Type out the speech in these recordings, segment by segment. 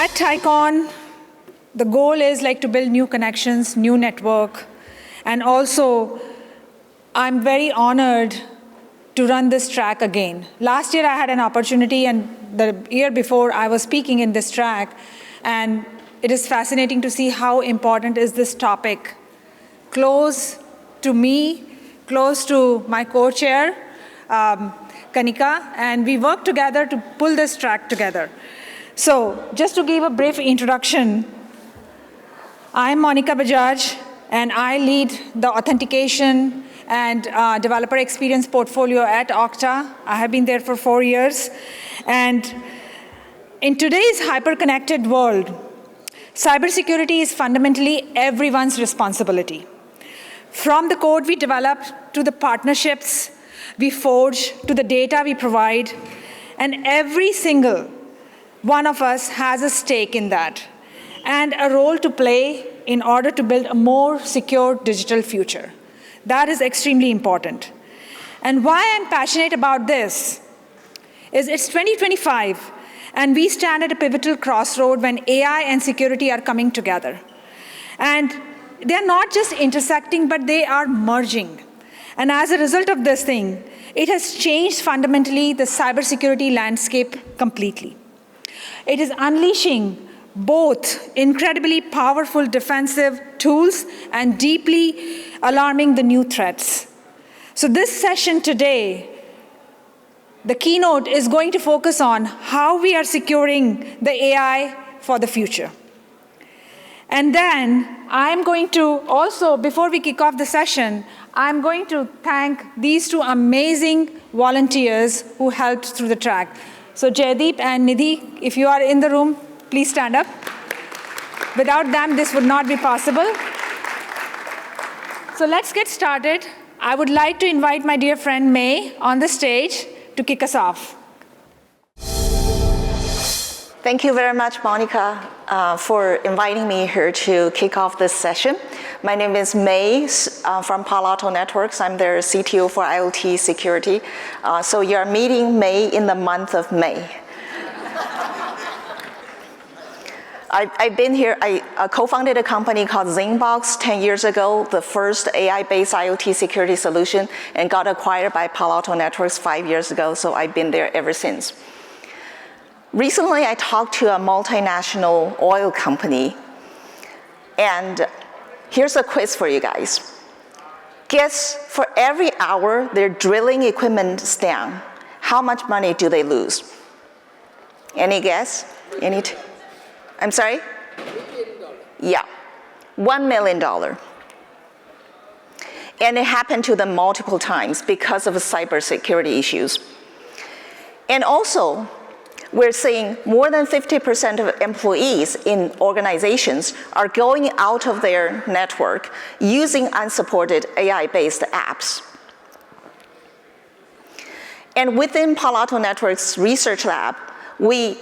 At TiEcon, the goal is like to build new connections, new network, and also I'm very honored to run this track again. Last year I had an opportunity, and the year before I was speaking in this track, and it is fascinating to see how important is this topic. Close to me, close to my co-chair, Kanika, and we worked together to pull this track together. So just to give a brief introduction, I'm Monica Bajaj, and I lead the authentication and developer experience portfolio at Okta. I have been there for 4 years. And in today's hyper-connected world, cybersecurity is fundamentally everyone's responsibility. From the code we develop to the partnerships we forge to the data we provide, and every single one of us has a stake in that and a role to play in order to build a more secure digital future. That is extremely important. And why I'm passionate about this is it's 2025, and we stand at a pivotal crossroad when AI and security are coming together. And they're not just intersecting, but they are merging. And as a result of this thing, it has changed fundamentally the cybersecurity landscape completely. It is unleashing both incredibly powerful defensive tools and deeply alarming the new threats. So this session today, the keynote is going to focus on how we are securing the AI for the future. And then I'm going to also, before we kick off the session, I'm going to thank these two amazing volunteers who helped through the track. So Jaydeep and Nidhi, if you are in the room, please stand up. Without them, this would not be possible. So let's get started. I would like to invite my dear friend May on the stage to kick us off. Thank you very much, Monica, for inviting me here to kick off this session. My name is May from Palo Networks. I'm their CTO for IoT security. So you're meeting May in the month of May. I've been here, I co-founded a company called Zingbox 10 years ago, the first AI-based IoT security solution, and got acquired by Palo Networks 5 years ago, so I've been there ever since. Recently, I talked to a multinational oil company, and here's a quiz for you guys. Guess for every hour their drilling equipment is down, how much money do they lose? Any guess? I'm sorry? $1 million. Yeah, $1 million. And it happened to them multiple times because of cybersecurity issues. And also, we're seeing more than 50% of employees in organizations are going out of their network using unsupported AI-based apps. And within Palo Networks Research Lab, we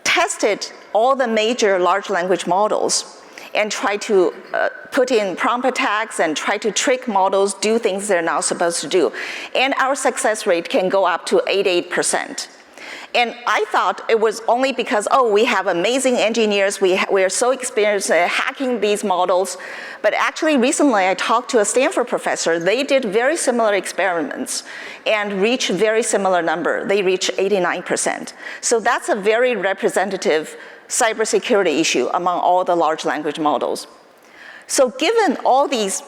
tested all the major large language models and tried to put in prompt attacks and try to trick models, do things they're not supposed to do. And our success rate can go up to 88%. And I thought it was only because, oh, we have amazing engineers, we are so experienced at hacking these models. But actually, recently, I talked to a Stanford professor. They did very similar experiments and reached a very similar number. They reached 89%. So that's a very representative cybersecurity issue among all the large language models. So given all these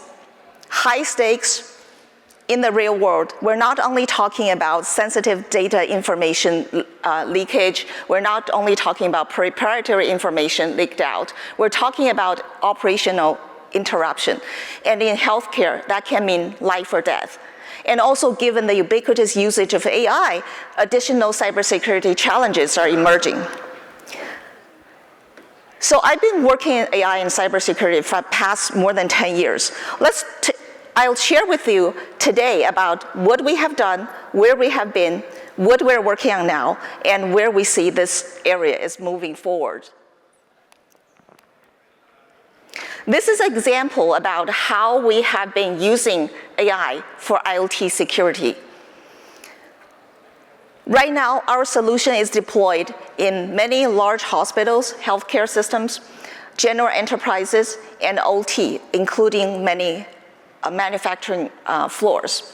high stakes in the real world, we're not only talking about sensitive data information leakage, we're not only talking about proprietary information leaked out, we're talking about operational interruption. And in healthcare, that can mean life or death. And also, given the ubiquitous usage of AI, additional cybersecurity challenges are emerging. So I've been working in AI and cybersecurity for the past more than 10 years. I'll share with you today about what we have done, where we have been, what we're working on now, and where we see this area is moving forward. This is an example about how we have been using AI for IoT security. Right now, our solution is deployed in many large hospitals, healthcare systems, general enterprises, and OT, including many manufacturing floors.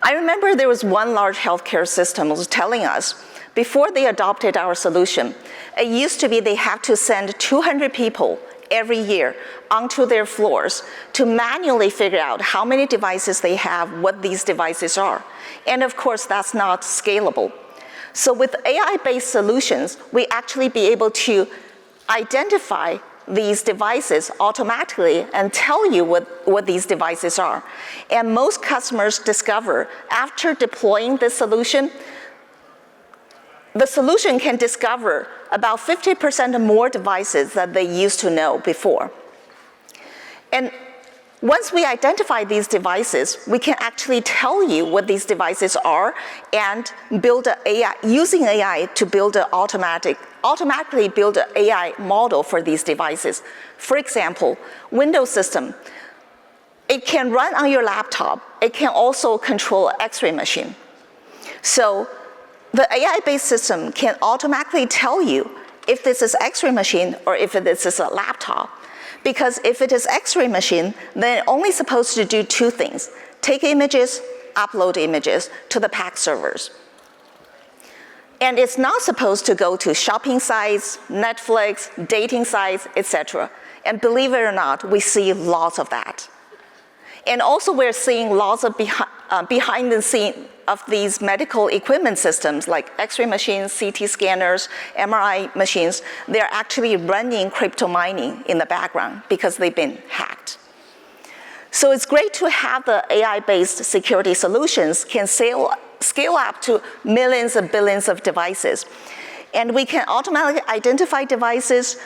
I remember there was one large healthcare system was telling us, before they adopted our solution, it used to be they have to send 200 people every year onto their floors to manually figure out how many devices they have, what these devices are. And of course, that's not scalable. So with AI-based solutions, we actually be able to identify these devices automatically and tell you what these devices are. And most customers discover after deploying this solution, the solution can discover about 50% more devices that they used to know before. And once we identify these devices, we can actually tell you what these devices are and build an AI, using AI to build an automatically build an AI model for these devices. For example, Windows system, it can run on your laptop. It can also control an X-ray machine. So the AI-based system can automatically tell you if this is X-ray machine or if this is a laptop. Because if it is X-ray machine, then it's only supposed to do two things: take images, upload images to the PAC servers. And it's not supposed to go to shopping sites, Netflix, dating sites, etc. And believe it or not, we see lots of that. And also we're seeing lots of behind the scene of these medical equipment systems like X-ray machines, CT scanners, MRI machines. They're actually running crypto mining in the background because they've been hacked. So it's great to have the AI-based security solutions can scale up to millions and billions of devices. And we can automatically identify devices,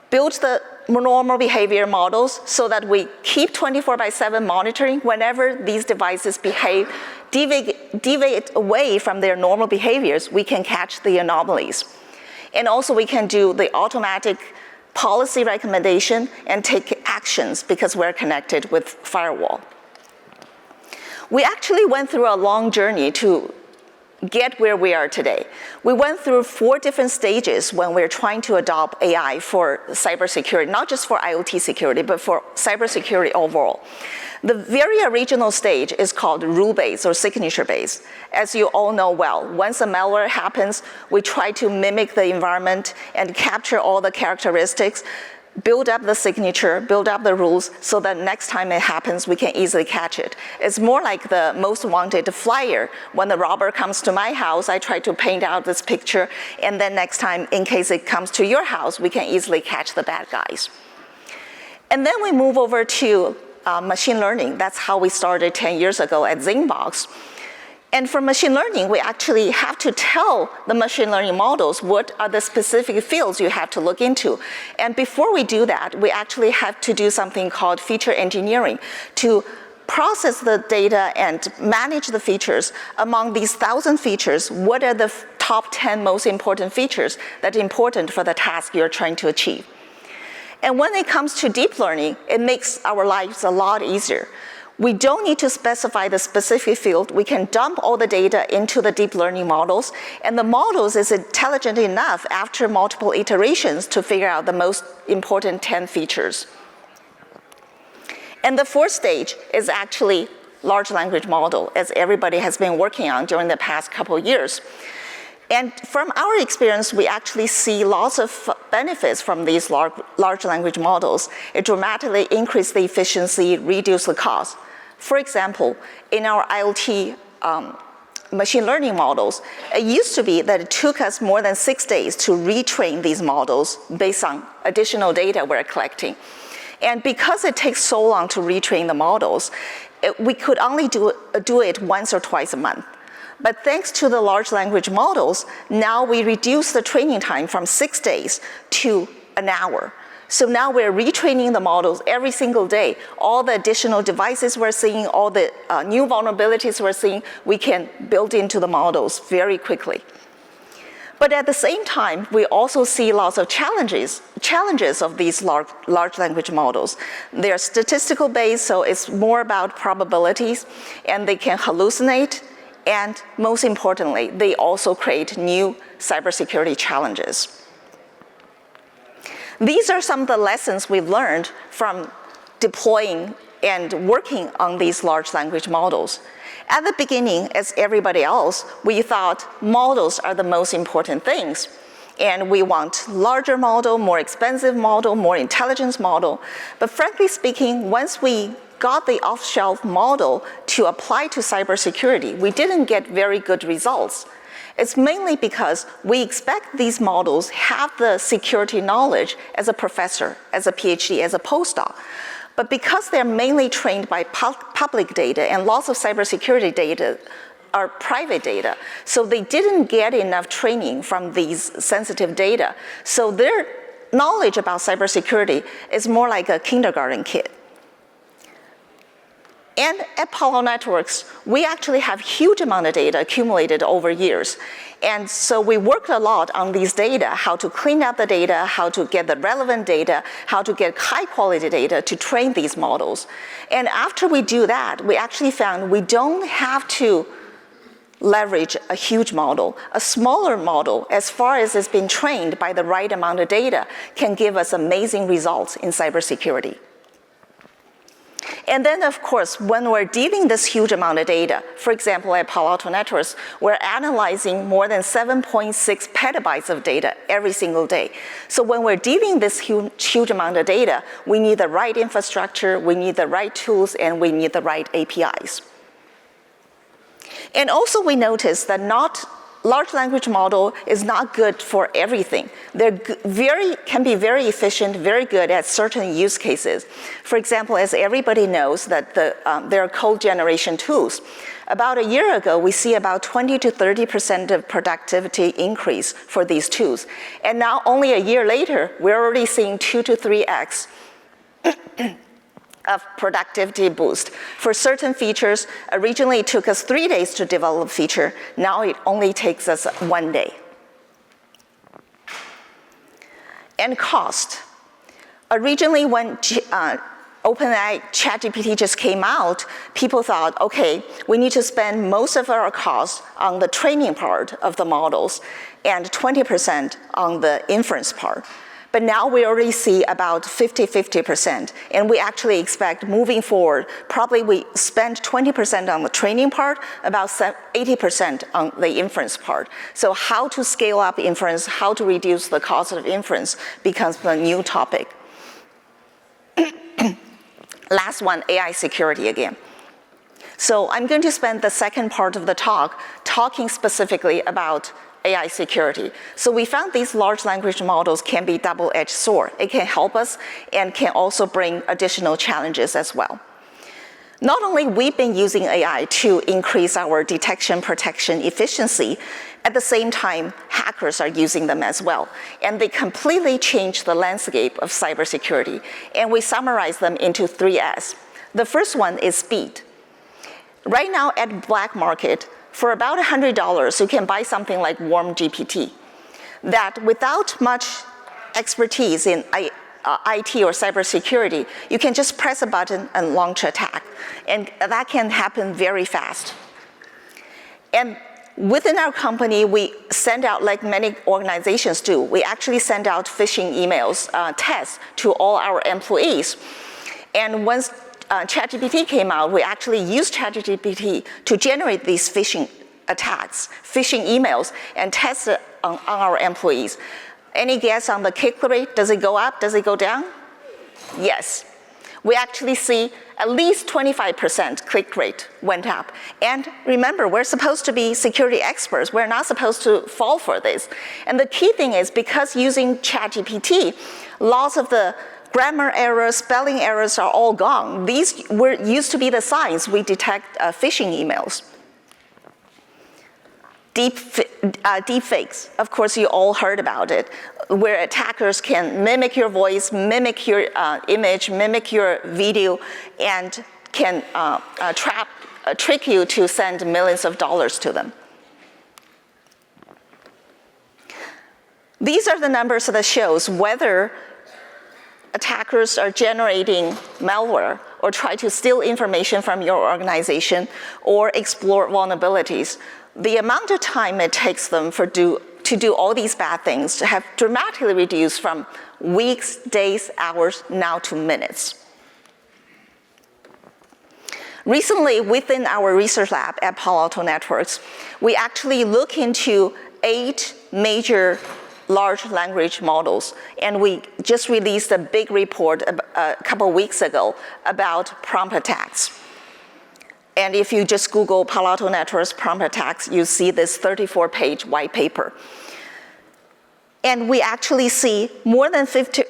build the normal behavior models so that we keep 24/7 monitoring whenever these devices deviate away from their normal behaviors, we can catch the anomalies. And also we can do the automatic policy recommendation and take actions because we're connected with firewall. We actually went through a long journey to get where we are today. We went through 4 different stages when we're trying to adopt AI for cybersecurity, not just for IoT security, but for cybersecurity overall. The very original stage is called rule-based or signature-based. As you all know well, once a malware happens, we try to mimic the environment and capture all the characteristics, build up the signature, build up the rules, so that next time it happens, we can easily catch it. It's more like the most wanted flyer. When the robber comes to my house, I try to paint out this picture, and then next time, in case it comes to your house, we can easily catch the bad guys. And then we move over to machine learning. That's how we started 10 years ago at Zingbox. And for machine learning, we actually have to tell the machine learning models what are the specific fields you have to look into. And before we do that, we actually have to do something called feature engineering to process the data and manage the features. Among these 1,000 features, what are the top 10 most important features that are important for the task you're trying to achieve? And when it comes to deep learning, it makes our lives a lot easier. We don't need to specify the specific field. We can dump all the data into the deep learning models, and the models is intelligent enough after multiple iterations to figure out the most important 10 features. And the 4th stage is actually large language model, as everybody has been working on during the past couple of years. And from our experience, we actually see lots of benefits from these large language models. It dramatically increases the efficiency, reduce the cost. For example, in our IoT machine learning models, it used to be that it took us more than 6 days to retrain these models based on additional data we're collecting. And because it takes so long to retrain the models, we could only do it once or twice a month. But thanks to the large language models, now we reduce the training time from 6 days to an hour. So now we're retraining the models every single day. All the additional devices we're seeing, all the new vulnerabilities we're seeing, we can build into the models very quickly. But at the same time, we also see lots of challenges of these large language models. They're statistical based, so it's more about probabilities, and they can hallucinate, And most importantly, they also create new cybersecurity challenges. These are some of the lessons we've learned from deploying and working on these large language models. At the beginning, as everybody else, we thought models are the most important things. And we want larger model, more expensive model, more intelligence model. But frankly speaking, once we got the off-shelf model to apply to cybersecurity, we didn't get very good results. It's mainly because we expect these models have the security knowledge as a professor, as a PhD, as a postdoc. But because they're mainly trained by public data and lots of cybersecurity data are private data, so they didn't get enough training from these sensitive data. So their knowledge about cybersecurity is more like a kindergarten kid. And at Palo Networks, we actually have huge amount of data accumulated over years. And so we worked a lot on these data, how to clean up the data, how to get the relevant data, how to get high quality data to train these models. And after we do that, we actually found we don't have to leverage a huge model. A smaller model, as far as it's been trained by the right amount of data, can give us amazing results in cybersecurity. And then, of course, when we're dealing this huge amount of data, for example, at Palo Alto Networks, we're analyzing more than 7.6 petabytes of data every single day. So when we're dealing this huge amount of data, we need the right infrastructure, we need the right tools, and we need the right APIs. And also we noticed that large language model is not good for everything. They're can be very efficient, very good at certain use cases. For example, as everybody knows that there are code generation tools. About a year ago, we see about 20 to 30% of productivity increase for these tools. And now only a year later, we're already seeing 2 to 3x of productivity boost. For certain features, originally it took us 3 days to develop a feature. Now it only takes us 1 day. And cost. Originally when OpenAI ChatGPT just came out, people thought, okay, we need to spend most of our costs on the training part of the models and 20% on the inference part. But now we already see about 50-50%. And we actually expect moving forward, probably we spend 20% on the training part, about 80% on the inference part. So how to scale up inference, how to reduce the cost of inference becomes the new topic. Last one, AI security again. So I'm going to spend the second part of the talk talking specifically about AI security. So we found these large language models can be double-edged sword. It can help us and can also bring additional challenges as well. Not only we've been using AI to increase our detection protection efficiency, at the same time, hackers are using them as well. And they completely change the landscape of cybersecurity. And we summarize them into 3 S. The first one is speed. Right now at black market, for about $100, you can buy something like Warm GPT that without much expertise in IT or cybersecurity, you can just press a button and launch an attack. And that can happen very fast. And within our company, we send out, like many organizations do, we actually send out phishing emails, tests to all our employees. And once ChatGPT came out, we actually used ChatGPT to generate these phishing attacks, phishing emails, and test it on our employees. Any guess on the click rate? Does it go up? Does it go down? Yes. We actually see at least 25% click rate went up. And remember, we're supposed to be security experts. We're not supposed to fall for this. And the key thing is because using ChatGPT, lots of the grammar errors, spelling errors are all gone. These used to be the signs we detect phishing emails. Deepfakes, of course you all heard about it, where attackers can mimic your voice, mimic your image, mimic your video, and can trick you to send millions of dollars to them. These are the numbers that shows whether attackers are generating malware or try to steal information from your organization, or explore vulnerabilities, the amount of time it takes them to do all these bad things have dramatically reduced from weeks, days, hours, now to minutes. Recently, within our research lab at Palo Alto Networks, we actually look into 8 major large language models, and we just released a big report a couple weeks ago about prompt attacks. And if you just Google Palo Alto Networks prompt attacks, you see this 34-page white paper. And we actually see more than 50,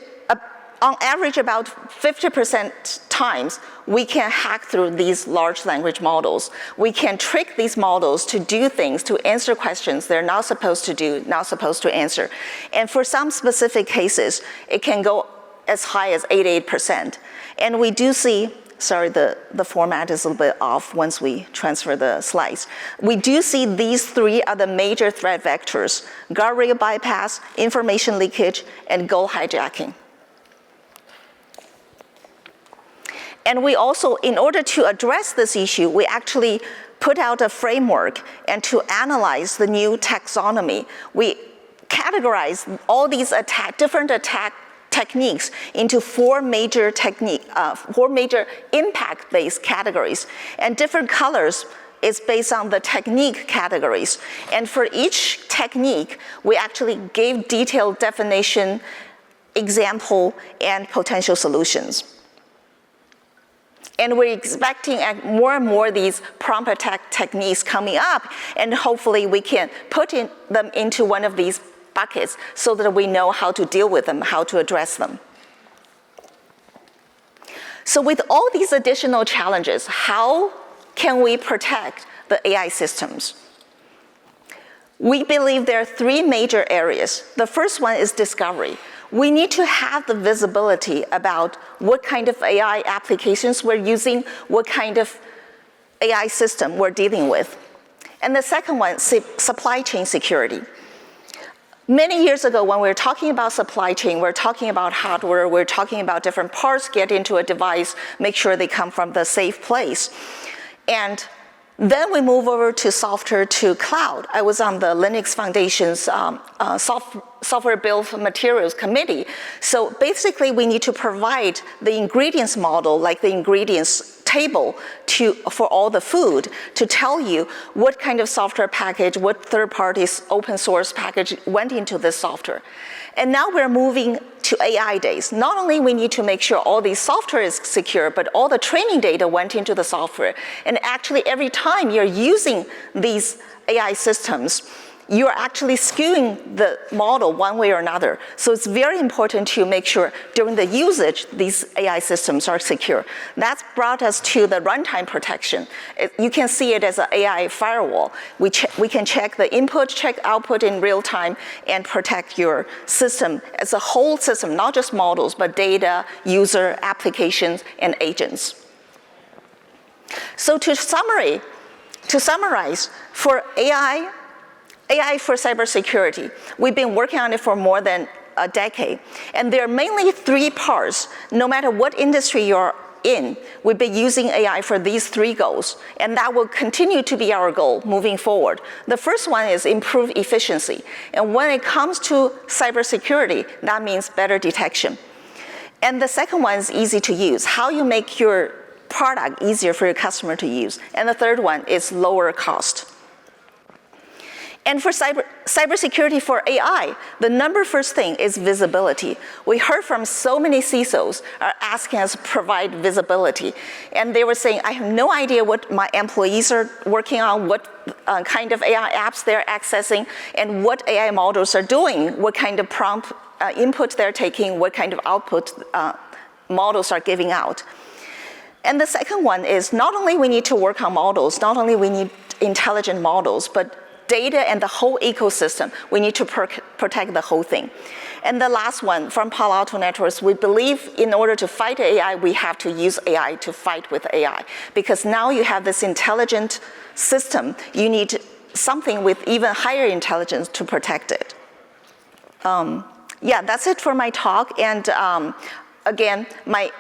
on average about 50% times, we can hack through these large language models. We can trick these models to do things, to answer questions they're not supposed to do, not supposed to answer. And for some specific cases, it can go as high as 88%. And we do see, sorry, the format is a little bit off once we transfer the slides. We do see these 3 are the major threat vectors: guardrail bypass, information leakage, and goal hijacking. And we also, in order to address this issue, we actually put out a framework, and to analyze the new taxonomy, we categorize all these different attack techniques into 4 major impact-based categories. And different colors is based on the technique categories. And for each technique, we actually gave detailed definition, example, and potential solutions. And we're expecting more and more these prompt attack techniques coming up, and hopefully we can put them into one of these buckets so that we know how to deal with them, how to address them. So with all these additional challenges, how can we protect the AI systems? We believe there are 3 major areas. The first one is discovery. We need to have the visibility about what kind of AI applications we're using, what kind of AI system we're dealing with. And the second one is supply chain security. Many years ago, when we were talking about supply chain, we're talking about hardware, we're talking about different parts get into a device, make sure they come from the safe place. And then we move over to software to cloud. I was on the Linux Foundation's software bill of materials committee. So basically, we need to provide the ingredients model, like the ingredients table for all the food, to tell you what kind of software package, what third-party open source package went into this software. And now we're moving to AI days. Not only we need to make sure all these software is secure, but all the training data went into the software. And actually, every time you're using these AI systems, you're actually skewing the model one way or another. So it's very important to make sure during the usage, these AI systems are secure. That's brought us to the runtime protection. You can see it as an AI firewall. We can check the input, check output in real time, and protect your system as a whole system, not just models, but data, user, applications, and agents. So to summarize, for AI for cybersecurity, we've been working on it for more than a decade. And there are mainly 3 parts. No matter what industry you're in, we've been using AI for these 3 goals. And that will continue to be our goal moving forward. The first one is improve efficiency. And when it comes to cybersecurity, that means better detection. And the second one is easy to use. How you make your product easier for your customer to use. And the third one is lower cost. And for cybersecurity for AI, the first thing is visibility. We heard from so many CISOs are asking us to provide visibility. And they were saying, I have no idea what my employees are working on, what kind of AI apps they're accessing, and what AI models are doing, what kind of prompt input they're taking, what kind of output models are giving out. And the second one is not only we need to work on models, not only we need intelligent models, but data and the whole ecosystem. We need to protect the whole thing. And the last one, from Palo Alto Networks, we believe in order to fight AI, we have to use AI to fight with AI. Because now you have this intelligent system, you need something with even higher intelligence to protect it. Yeah, that's it for my talk. And again, my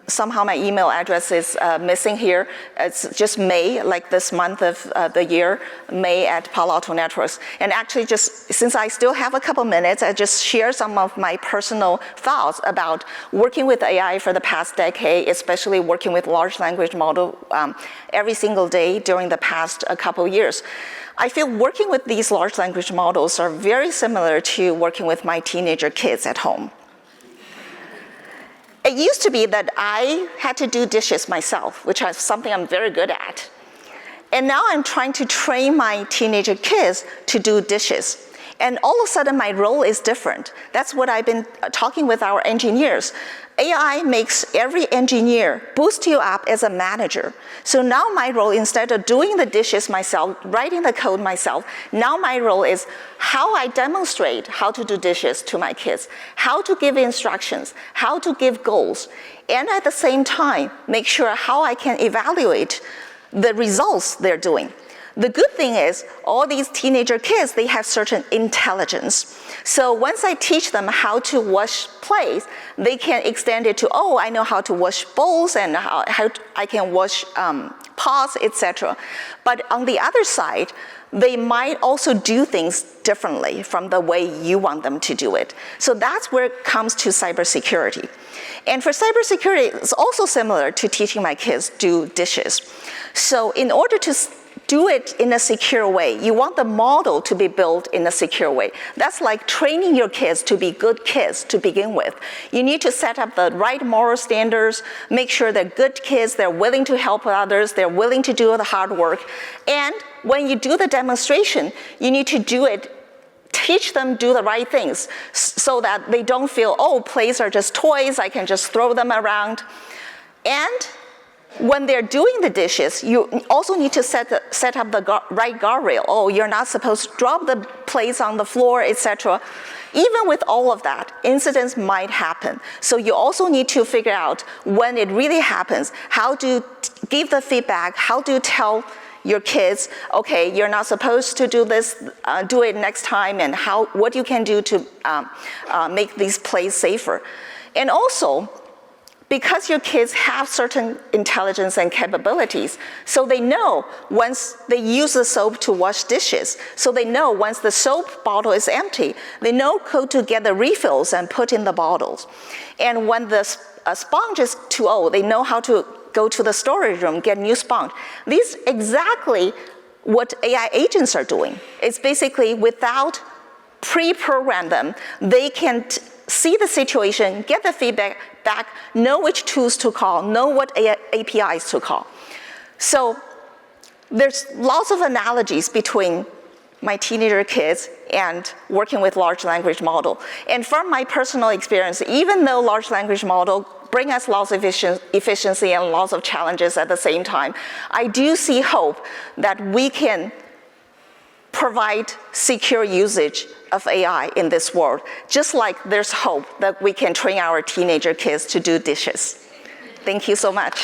somehow my email address is missing here. It's just May, like this month of the year, May at Palo Alto Networks. And actually just, since I still have a couple minutes, I just share some of my personal thoughts about working with AI for the past decade, especially working with large language model every single day during the past couple years. I feel working with these large language models are very similar to working with my teenager kids at home. It used to be that I had to do dishes myself, which is something I'm very good at. And now I'm trying to train my teenager kids to do dishes. And all of a sudden, my role is different. That's what I've been talking with our engineers. AI makes every engineer boost you up as a manager. So now my role, instead of doing the dishes myself, writing the code myself, now my role is how I demonstrate how to do dishes to my kids, how to give instructions, how to give goals, and at the same time, make sure how I can evaluate the results they're doing. The good thing is, all these teenager kids, they have certain intelligence. So once I teach them how to wash plates, they can extend it to, oh, I know how to wash bowls and how I can wash pots, etc. But on the other side, they might also do things differently from the way you want them to do it. So that's where it comes to cybersecurity. And for cybersecurity, it's also similar to teaching my kids do dishes. So in order to do it in a secure way, you want the model to be built in a secure way. That's like training your kids to be good kids to begin with. You need to set up the right moral standards, make sure they're good kids, they're willing to help others, they're willing to do the hard work. And when you do the demonstration, you need to do it, teach them do the right things so that they don't feel, oh, plates are just toys, I can just throw them around. And when they're doing the dishes, you also need to set up the right guardrail. Oh, you're not supposed to drop the plates on the floor, etc. Even with all of that, incidents might happen. So you also need to figure out when it really happens, how to give the feedback, how to tell your kids, okay, you're not supposed to do this, do it next time, and what you can do to make these plates safer. And also, because your kids have certain intelligence and capabilities, so they know once they use the soap to wash dishes, so they know once the soap bottle is empty, they know how to get the refills and put in the bottles. And when the sponge is too old, they know how to go to the storage room, get new sponge. These exactly what AI agents are doing. It's basically without pre-program them, they can see the situation, get the feedback back, know which tools to call, know what APIs to call. So there's lots of analogies between my teenager kids and working with large language model. And from my personal experience, even though large language model bring us lots of efficiency and lots of challenges at the same time, I do see hope that we can provide secure usage of AI in this world, just like there's hope that we can train our teenager kids to do dishes. Thank you so much.